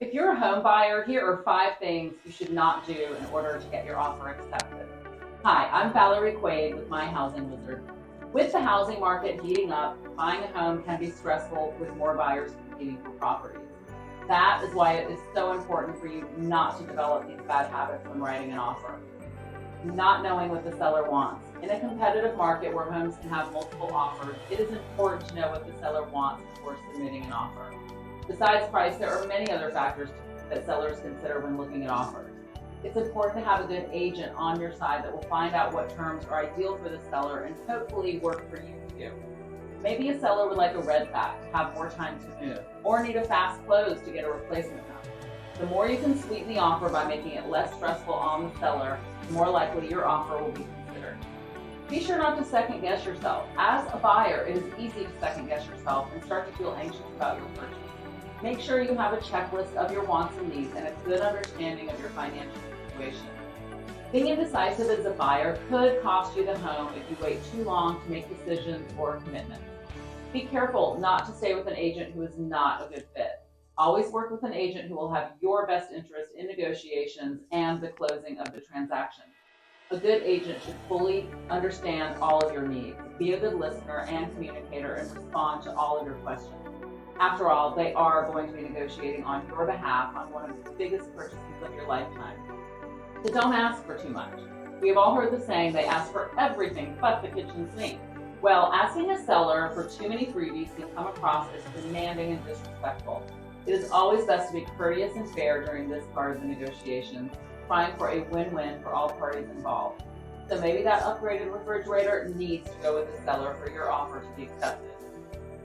If you're a home buyer, here are 5 things you should not do in order to get your offer accepted. Hi, I'm Valerie Quaid with My Housing Wizard. With the housing market heating up, buying a home can be stressful with more buyers competing for properties. That is why it is so important for you not to develop these bad habits when writing an offer. Not knowing what the seller wants. In a competitive market where homes can have multiple offers, it is important to know what the seller wants before submitting an offer. Besides price, there are many other factors that sellers consider when looking at offers. It's important to have a good agent on your side that will find out what terms are ideal for the seller and hopefully work for you too. Maybe a seller would like a red back to have more time to move, or need a fast close to get a replacement home. The more you can sweeten the offer by making it less stressful on the seller, the more likely your offer will be considered. Be sure not to second guess yourself. As a buyer, it is easy to second guess yourself and start to feel anxious about your purchase. Make sure you have a checklist of your wants and needs and a good understanding of your financial situation. Being indecisive as a buyer could cost you the home if you wait too long to make decisions or commitments. Be careful not to stay with an agent who is not a good fit. Always work with an agent who will have your best interest in negotiations and the closing of the transaction. A good agent should fully understand all of your needs, be a good listener and communicator, and respond to all of your questions. After all, they are going to be negotiating on your behalf on one of the biggest purchases of your lifetime. So don't ask for too much. We have all heard the saying, they ask for everything but the kitchen sink. Well, asking a seller for too many freebies can come across as demanding and disrespectful. It is always best to be courteous and fair during this part of the negotiations, trying for a win-win for all parties involved. So maybe that upgraded refrigerator needs to go with the seller for your offer to be accepted.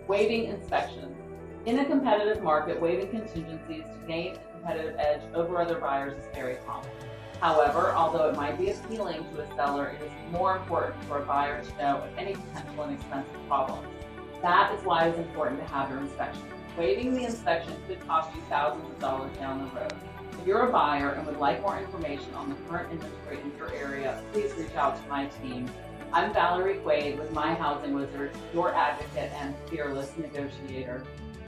Waiving inspections. In a competitive market, waiving contingencies to gain a competitive edge over other buyers is very common. However, although it might be appealing to a seller, it is more important for a buyer to know of any potential and expensive problems. That is why it is important to have your inspection. Waiving the inspection could cost you thousands of dollars down the road. If you're a buyer and would like more information on the current inventory in your area, please reach out to my team. I'm Valerie Quaid with My Housing Wizard, your advocate and fearless negotiator.